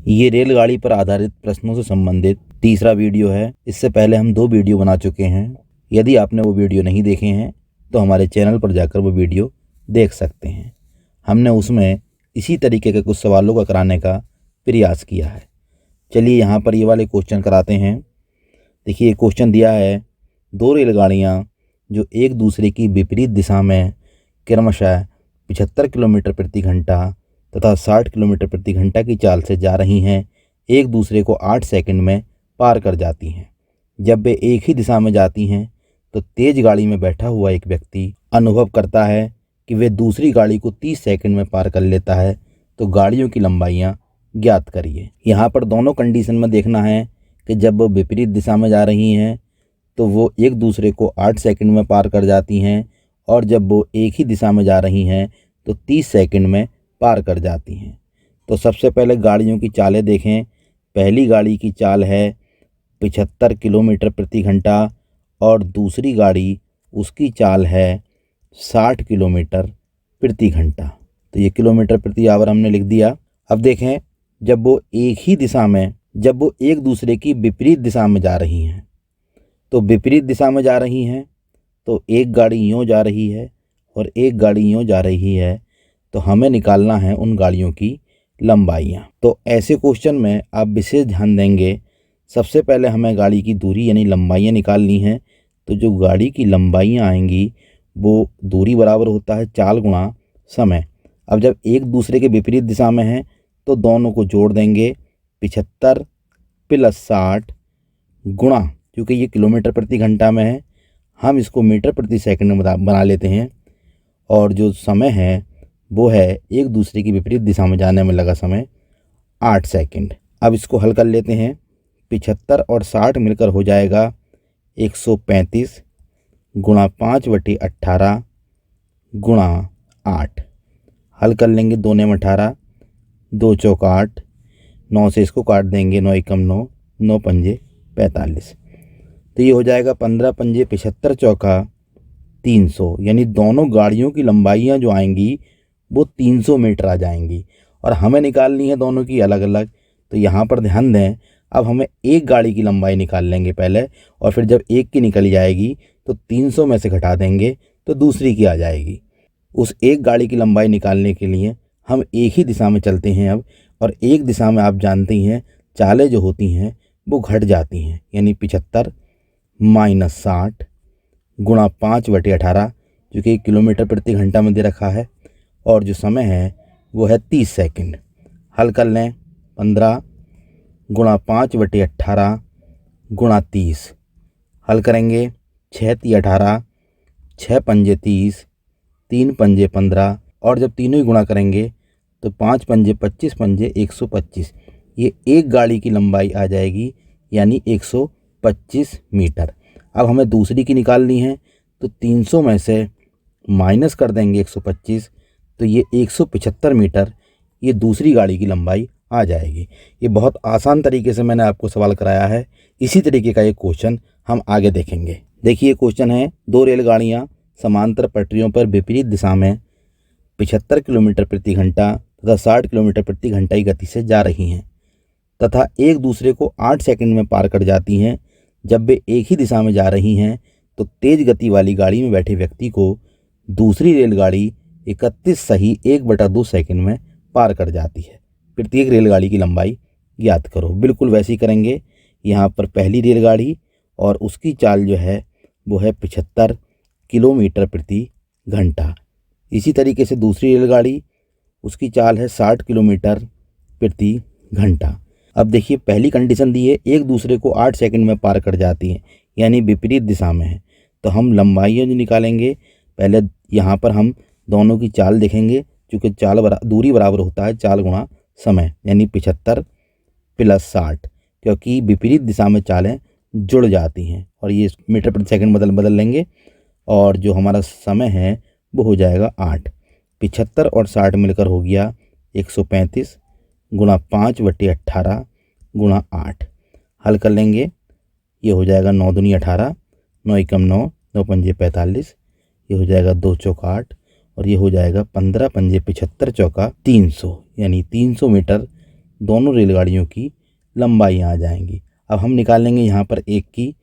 ये रेलगाड़ी पर आधारित प्रश्नों से संबंधित तीसरा वीडियो है। इससे पहले हम 2 वीडियो बना चुके हैं। यदि आपने वो वीडियो नहीं देखे हैं तो हमारे चैनल पर जाकर वो वीडियो देख सकते हैं। हमने उसमें इसी तरीके के कुछ सवालों का कराने का प्रयास किया है। चलिए यहाँ पर ये वाले क्वेश्चन कराते हैं। देखिए क्वेश्चन दिया है, 2 रेलगाड़ियाँ जो एक दूसरे की विपरीत दिशा में क्रमशः 75 किलोमीटर प्रति घंटा तथा 60 किलोमीटर प्रति घंटा की चाल से जा रही हैं, एक दूसरे को 8 सेकंड में पार कर जाती हैं। जब वे एक ही दिशा में जाती हैं तो तेज गाड़ी में बैठा हुआ एक व्यक्ति अनुभव करता है कि वे दूसरी गाड़ी को 30 सेकंड में पार कर लेता है। तो गाड़ियों की लंबाइयाँ ज्ञात करिए। यहाँ पर दोनों कंडीशन में देखना है कि जब वो विपरीत दिशा में जा रही हैं तो वो एक दूसरे को 8 सेकंड में पार कर जाती हैं, और जब वो एक ही दिशा में जा रही हैं तो 30 सेकंड में पार कर जाती हैं। तो सबसे पहले गाड़ियों की चालें देखें। पहली गाड़ी की चाल है 75 किलोमीटर प्रति घंटा और दूसरी गाड़ी उसकी चाल है 60 किलोमीटर प्रति घंटा। तो ये किलोमीटर प्रति आवर हमने लिख दिया। अब देखें, जब वो एक दूसरे की विपरीत दिशा में जा रही हैं, तो विपरीत दिशा में जा रही हैं तो एक गाड़ी यूँ जा रही है और एक गाड़ी यूँ जा रही है, तो हमें निकालना है उन गाड़ियों की लंबाइयाँ। तो ऐसे क्वेश्चन में आप विशेष ध्यान देंगे। सबसे पहले हमें गाड़ी की दूरी यानी लंबाइयाँ निकालनी है। तो जो गाड़ी की लंबाइयाँ आएंगी वो दूरी बराबर होता है चाल गुणा समय। अब जब एक दूसरे के विपरीत दिशा में हैं तो दोनों को जोड़ देंगे, 75 + 60 गुणा, क्योंकि ये किलोमीटर प्रति घंटा में है हम इसको मीटर प्रति सेकंड में बना लेते हैं, और जो समय है वो है एक दूसरे की विपरीत दिशा में जाने में लगा समय 8 सेकंड। अब इसको हल कर लेते हैं। 75 और 60 मिलकर हो जाएगा 135 गुणा 5/18 गुणा 8। हल कर लेंगे, 2 ने 18, 2 चौक 8, 9 से इसको काट देंगे, 9 एकम 9, 9 पंजे 45। तो ये हो जाएगा 15 पंजे 75 चौका 300, यानी दोनों गाड़ियों की लंबाइयाँ जो आएंगी वो 300 मीटर आ जाएंगी, और हमें निकालनी है दोनों की अलग अलग। तो यहाँ पर ध्यान दें, अब हमें एक गाड़ी की लंबाई निकाल लेंगे पहले, और फिर जब एक की निकल जाएगी तो 300 में से घटा देंगे तो दूसरी की आ जाएगी। उस एक गाड़ी की लंबाई निकालने के लिए हम एक ही दिशा में चलते हैं अब, और एक दिशा में आप जानते हैं चालें जो होती हैं वो घट जाती हैं, यानी 75 - 60 गुणा 5/18, जो कि किलोमीटर प्रति घंटा में दे रखा है, और जो समय है वो है 30 सेकंड। हल कर लें, 15 गुणा 5/18 गुणा 30। हल करेंगे, 6 × 18, 6 पंजे 30, 3 पंजे 15, और जब तीनों ही गुणा करेंगे तो 5 पंजे 25 पंजे 125। ये एक गाड़ी की लंबाई आ जाएगी, यानी 125 मीटर। अब हमें दूसरी की निकालनी है, तो 300 में से माइनस कर देंगे 125, तो ये 175 मीटर ये दूसरी गाड़ी की लंबाई आ जाएगी। ये बहुत आसान तरीके से मैंने आपको सवाल कराया है। इसी तरीके का ये क्वेश्चन हम आगे देखेंगे। देखिए क्वेश्चन है, 2 रेलगाड़ियाँ समांतर पटरियों पर विपरीत दिशा में 75 किलोमीटर प्रति घंटा तथा 60 किलोमीटर प्रति घंटा की गति से जा रही हैं तथा एक दूसरे को 8 सेकंड में पार कर जाती हैं। जब वे एक ही दिशा में जा रही हैं तो तेज गति वाली गाड़ी में बैठे व्यक्ति को दूसरी रेलगाड़ी 31 सही 1/2 सेकंड में पार कर जाती है। प्रत्येक रेलगाड़ी की लंबाई ज्ञात करो। बिल्कुल वैसे ही करेंगे। यहाँ पर पहली रेलगाड़ी और उसकी चाल जो है वो है 75 किलोमीटर प्रति घंटा। इसी तरीके से दूसरी रेलगाड़ी, उसकी चाल है 60 किलोमीटर प्रति घंटा। अब देखिए पहली कंडीशन दी है, एक दूसरे को 8 सेकंड में पार कर जाती हैं, यानी विपरीत दिशा में है। तो हम लंबाइयाँ जो निकालेंगे, पहले यहाँ पर हम दोनों की चाल देखेंगे, क्योंकि दूरी बराबर होता है चाल गुणा समय, यानी 75 + 60, क्योंकि विपरीत दिशा में चालें जुड़ जाती हैं, और ये मीटर प्रति सेकंड बदल लेंगे, और जो हमारा समय है वो हो जाएगा 8। 75 और 60 मिलकर हो गया 135 गुणा 5/18 गुणा 8। हल कर लेंगे, ये हो जाएगा 9 दूनी 18, 9 एकम 9, 9 पंजे 45, ये हो जाएगा 2 चौक 8, और ये हो जाएगा 15 पंजे 75 चौका 300, यानी 300 मीटर दोनों रेलगाड़ियों की लंबाई आ जाएंगी। अब हम निकालेंगे यहाँ पर एक की।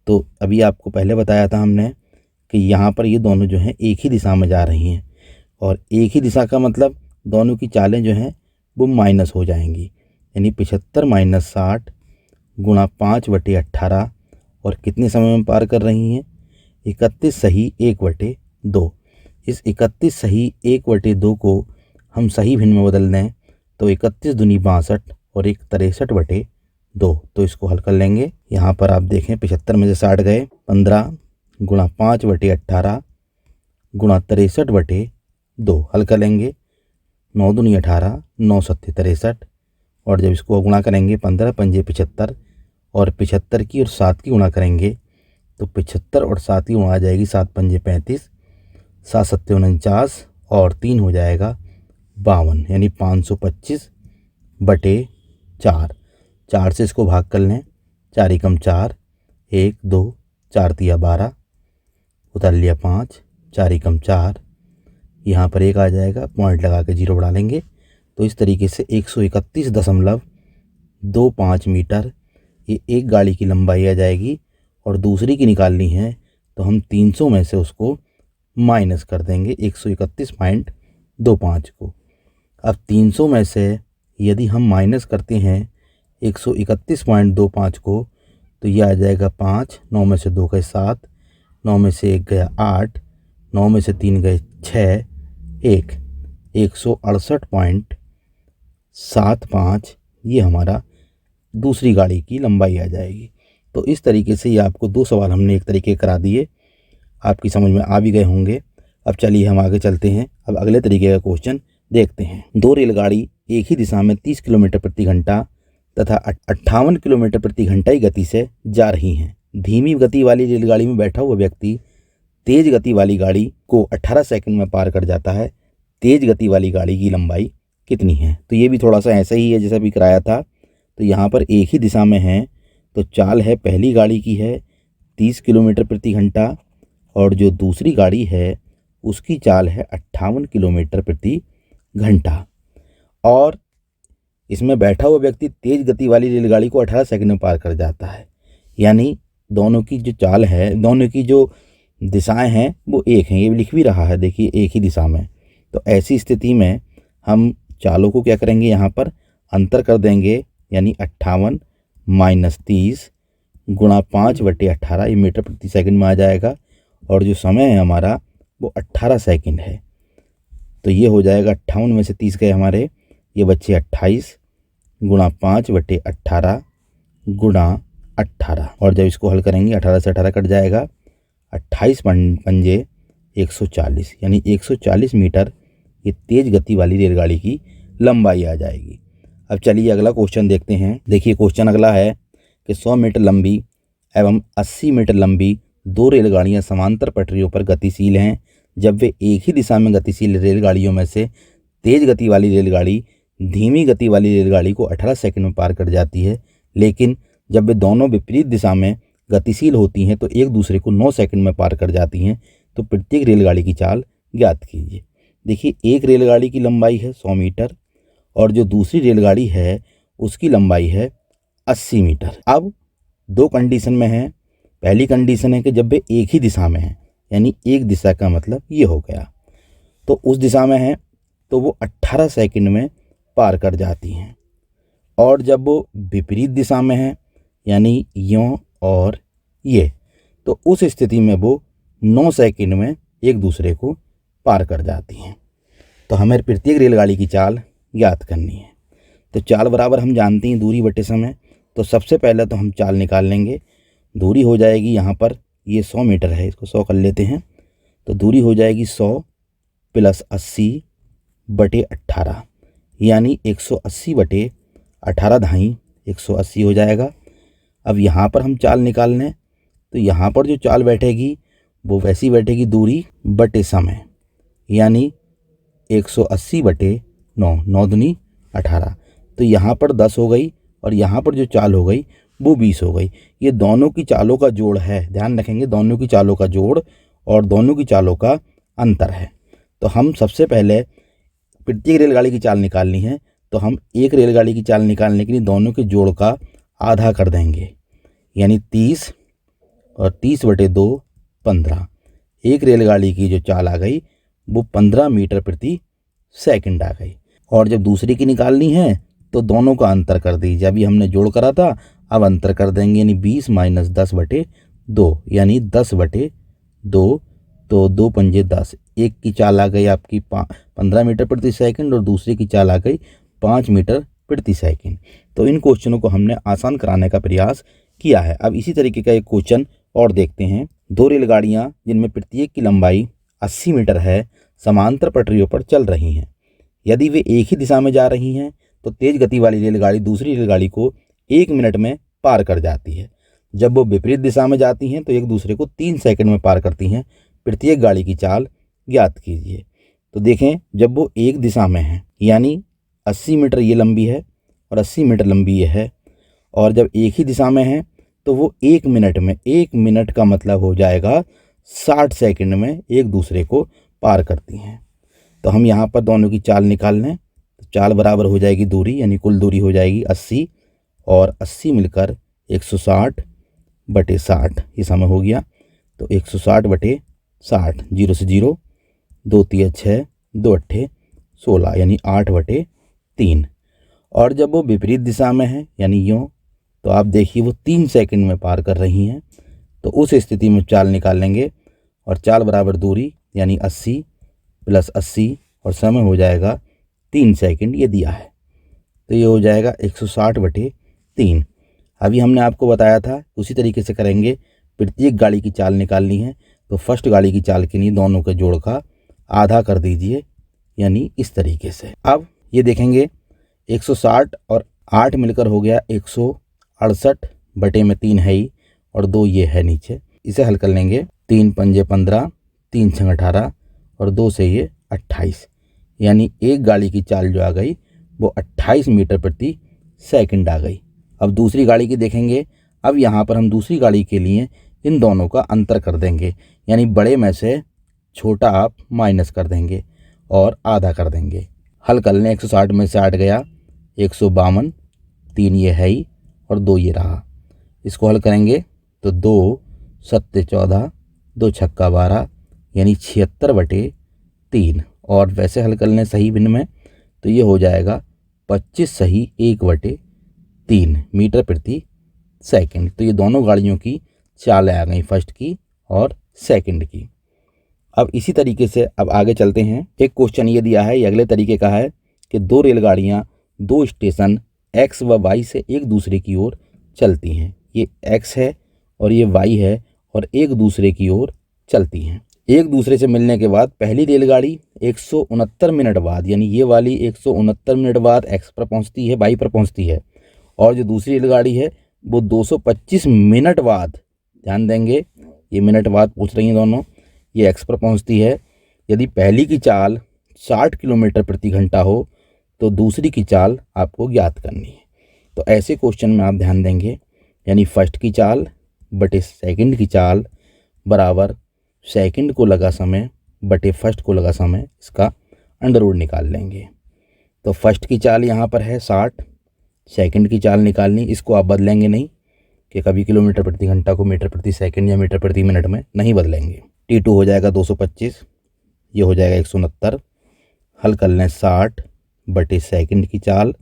तो अभी आपको पहले बताया था हमने कि यहाँ पर ये दोनों जो हैं एक ही दिशा में जा रही हैं, और एक ही दिशा का मतलब दोनों की चालें जो हैं वो माइनस हो जाएंगी, यानी 75 माइनस 60 गुणा 5/18, और कितने समय में पार कर रही हैं? 31 सही 1/2। इस 31 सही 1/2 को हम सही भिन्न में बदल दें तो 31 दूनी 62 और 1 63/2। तो इसको हल कर लेंगे। यहाँ पर आप देखें 75 में से 60 गए, 15 गुणा 5/18 गुणा 63/2 हल कर लेंगे। 9 दूनी 18, 9 सत्ते 63, और जब इसको गुणा करेंगे 15 पंजे 75, और 75 की और 7 की गुणा करेंगे तो 75 और 7 की गुणा आ जाएगी 7 पंजे 35, 7 सत्ते 49, और 3 हो जाएगा 52, यानी 525/4। 4 से इसको भाग कर लें, 4 एकम 4, 1 2 4 तिया 12, उतार लिया 5, 4 एकम 4, यहाँ पर 1 आ जाएगा, पॉइंट लगा के 0 बढ़ा लेंगे। तो इस तरीके से 131.25 मीटर ये एक गाड़ी की लंबाई आ जाएगी। और दूसरी की निकालनी है तो हम 300 में से उसको माइनस कर देंगे 131.25 को। अब 300 में से यदि हम माइनस करते हैं 131.25 को तो यह आ जाएगा 5, 9 में से 2 गए 7, 9 में से 1 गया 8, 9 में से 3 गए 6, 168.75 ये हमारा दूसरी गाड़ी की लंबाई आ जाएगी। तो इस तरीके से ये आपको 2 सवाल हमने एक तरीके करा दिए, आपकी समझ में आ भी गए होंगे। अब चलिए हम आगे चलते हैं। अब अगले तरीके का क्वेश्चन देखते हैं। 2 रेलगाड़ी एक ही दिशा में 30 किलोमीटर प्रति घंटा तथा 58 किलोमीटर प्रति घंटा की गति से जा रही हैं। धीमी गति वाली रेलगाड़ी में बैठा हुआ व्यक्ति तेज गति वाली गाड़ी को 18 सेकंड में पार कर जाता है। तेज गति वाली गाड़ी की लंबाई कितनी है? तो ये भी थोड़ा सा ऐसा ही है जैसा भी कराया था। तो यहाँ पर एक ही दिशा में है तो चाल है पहली गाड़ी की है 30 किलोमीटर प्रति घंटा, और जो दूसरी गाड़ी है उसकी चाल है 58 किलोमीटर प्रति घंटा, और इसमें बैठा हुआ व्यक्ति तेज गति वाली रेलगाड़ी को 18 सेकंड में पार कर जाता है। यानी दोनों की जो चाल है, दोनों की जो दिशाएं हैं वो एक हैं। ये लिख भी रहा है, देखिए एक ही दिशा में। तो ऐसी स्थिति में हम चालों को क्या करेंगे, यहाँ पर अंतर कर देंगे, यानी 58 माइनस 30 गुणा 5/18 ये मीटर प्रति सेकंड में आ जाएगा, और जो समय है हमारा वो 18 सेकंड है। तो ये हो जाएगा 58 में से 30 गए हमारे, ये बच्चे 28 गुणा 5/18 गुणा 18, और जब इसको हल करेंगे 18 से 18 कट जाएगा, 28 पंजे 140, यानी 140 मीटर ये तेज गति वाली रेलगाड़ी की लंबाई आ जाएगी। अब चलिए अगला क्वेश्चन देखते हैं। देखिए क्वेश्चन अगला है कि 100 मीटर लंबी एवं 80 मीटर लंबी 2 रेलगाड़ियां समांतर पटरियों पर गतिशील हैं। जब वे एक ही दिशा में गतिशील रेलगाड़ियों में से तेज गति वाली रेलगाड़ी धीमी गति वाली रेलगाड़ी को 18 सेकंड में पार कर जाती है, लेकिन जब वे दोनों विपरीत दिशा में गतिशील होती हैं तो एक दूसरे को 9 सेकंड में पार कर जाती हैं। तो प्रत्येक रेलगाड़ी की चाल ज्ञात कीजिए। देखिए एक रेलगाड़ी की लंबाई है 100 मीटर और जो दूसरी रेलगाड़ी है उसकी लंबाई है 80 मीटर। अब 2 कंडीशन में है। पहली कंडीशन है कि जब वे एक ही दिशा में हैं, यानी एक दिशा का मतलब ये हो गया, तो उस दिशा में है तो वो 18 सेकंड में पार कर जाती हैं। और जब वो विपरीत दिशा में है, यानी यों और ये, तो उस स्थिति में वो 9 सेकंड में एक दूसरे को पार कर जाती हैं। तो हमें प्रत्येक रेलगाड़ी की चाल ज्ञात करनी है। तो चाल बराबर हम जानते हैं दूरी बटे समय। तो सबसे पहले तो हम चाल निकाल लेंगे। दूरी हो जाएगी यहाँ पर, ये 100 मीटर है, इसको 100 कर लेते हैं। तो दूरी हो जाएगी 100 + 80/18, यानी 180/18 धाई 180 हो जाएगा। अब यहाँ पर हम चाल निकाल लें तो यहाँ पर जो चाल बैठेगी वो वैसी बैठेगी दूरी बटे समय, यानी 180/9, 9 दूनी 18। तो यहाँ पर 10 हो गई और यहाँ पर जो चाल हो गई वो 20 हो गई। ये दोनों की चालों का जोड़ है, ध्यान रखेंगे, दोनों की चालों का जोड़ और दोनों की चालों का अंतर है। तो हम सबसे पहले प्रत्येक रेलगाड़ी की चाल निकालनी है। तो हम एक रेलगाड़ी की चाल निकालने के लिए दोनों के जोड़ का आधा कर देंगे, यानी 30 और 30/2 15। एक रेलगाड़ी की जो चाल आ गई वो 15 मीटर प्रति सेकंड आ गई। और जब दूसरी की निकालनी है तो दोनों का अंतर कर दीजिए। अभी हमने जोड़ करा था, अब अंतर कर देंगे, यानी 20 - 10/2, यानी 10/2। तो 2 पंजे 10। एक की चाल आ गई आपकी 15 मीटर प्रति सेकंड और दूसरी की चाल आ गई 5 मीटर प्रति सेकंड। तो इन क्वेश्चनों को हमने आसान कराने का प्रयास किया है। अब इसी तरीके का एक क्वेश्चन और देखते हैं। दो रेलगाड़ियां जिनमें प्रत्येक की लंबाई 80 मीटर है समांतर पटरियों पर चल रही हैं। यदि वे एक ही दिशा में जा रही हैं तो तेज गति वाली रेलगाड़ी दूसरी रेलगाड़ी को 1 मिनट में पार कर जाती है। जब वो विपरीत दिशा में जाती हैं तो एक दूसरे को 3 सेकंड में पार करती हैं। प्रत्येक गाड़ी की चाल ज्ञात कीजिए। तो देखें, जब वो एक दिशा में है यानी 80 मीटर ये लंबी है और 80 मीटर लंबी ये है, और जब एक ही दिशा में है तो वो 1 मिनट में, 1 मिनट का मतलब हो जाएगा 60 सेकंड में एक दूसरे को पार करती हैं। तो हम यहाँ पर दोनों की चाल निकाल लें। तो चाल बराबर हो जाएगी दूरी, यानी कुल दूरी हो जाएगी 80 और 80 मिलकर 160/60, ये समय हो गया। तो 160/60, 0 से 0, 2 तिया 6, 2 अट्ठे 16, यानी 8/3। और जब वो विपरीत दिशा में है यानी यूँ, तो आप देखिए वो 3 सेकंड में पार कर रही हैं। तो उस स्थिति में चाल निकालेंगे और चाल बराबर दूरी यानी 80 + 80 और समय हो जाएगा 3 सेकंड, ये दिया है। तो ये हो जाएगा 160/3। अभी हमने आपको बताया था उसी तरीके से करेंगे। प्रत्येक गाड़ी की चाल निकालनी है तो फर्स्ट गाड़ी की चाल के लिए दोनों के जोड़ का आधा कर दीजिए, यानी इस तरीके से। अब ये देखेंगे 160 और 8 मिलकर हो गया 168/3 है ही, और 2 ये है नीचे। इसे हल कर लेंगे। 3 पंजे 15, 3 छंग 18 और 2 से ये 28, यानी एक गाड़ी की चाल जो आ गई वो 28 मीटर प्रति सेकंड आ गई। अब दूसरी गाड़ी की देखेंगे। अब यहाँ पर हम दूसरी गाड़ी के लिए इन दोनों का अंतर कर देंगे, यानी बड़े में से छोटा आप माइनस कर देंगे और आधा कर देंगे। हल कर लें। 160 में से 8 गया 152, 3 ये है ही और 2 ये रहा। इसको हल करेंगे तो 2 7 14, 2 छक्का 12, यानी 76/3। और वैसे हल कर लें सही भिन्न में तो ये हो जाएगा 25 सही 1/3 मीटर प्रति सेकंड। तो ये दोनों गाड़ियों की चालें आ गई, फर्स्ट की और सेकंड की। अब इसी तरीके से अब आगे चलते हैं। एक क्वेश्चन ये दिया है, ये अगले तरीके का है कि दो रेलगाड़ियां दो स्टेशन X व Y से एक दूसरे की ओर चलती हैं। ये X है और ये Y है और एक दूसरे की ओर चलती हैं। एक दूसरे से मिलने के बाद पहली रेलगाड़ी 169 मिनट बाद, यानी ये वाली 169 मिनट बाद X पर पहुंचती है, Y पर पहुंचती है, और जो दूसरी रेलगाड़ी है वो 225 मिनट बाद, ध्यान देंगे ये मिनट बाद पूछ रही हैं दोनों, ये X पर पहुंचती है। यदि पहली की चाल 60 किलोमीटर प्रति घंटा हो तो दूसरी की चाल आपको ज्ञात करनी है। तो ऐसे क्वेश्चन में आप ध्यान देंगे, यानी फर्स्ट की चाल बटे सेकंड की चाल बराबर सेकंड को लगा समय बटे फर्स्ट को लगा समय, इसका अंडर रूट निकाल लेंगे। तो फर्स्ट की चाल यहाँ पर है 60, सेकंड की चाल निकालनी, इसको आप बदलेंगे नहीं कि कभी किलोमीटर प्रति घंटा को मीटर प्रति सेकंड या मीटर प्रति मिनट में नहीं बदलेंगे। T2 हो जाएगा 225, ये हो जाएगा 169। हल कर लें 60 बटे सेकंड की चाल,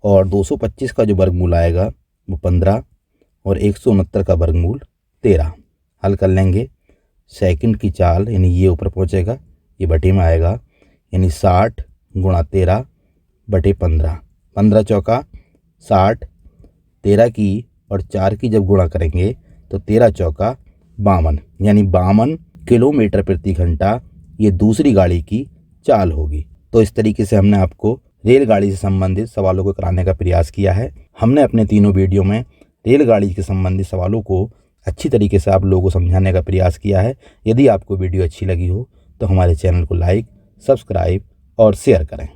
और 225 का जो वर्गमूल आएगा वो 15 और 169 का वर्गमूल 13। हल कर लेंगे। सेकंड की चाल यानी ये ऊपर पहुंचेगा, ये बटे में आएगा, यानी 60 गुणा 13 बटे 15, 15 चौका 60, 13 की और 4 की जब गुणा करेंगे तो 13 चौका 52, यानी 52 किलोमीटर प्रति घंटा ये दूसरी गाड़ी की चाल होगी। तो इस तरीके से हमने आपको रेलगाड़ी से संबंधित सवालों को कराने का प्रयास किया है। हमने अपने तीनों वीडियो में रेलगाड़ी के संबंधित सवालों को अच्छी तरीके से आप लोगों को समझाने का प्रयास किया है। यदि आपको वीडियो अच्छी लगी हो तो हमारे चैनल को लाइक, सब्सक्राइब और शेयर करें।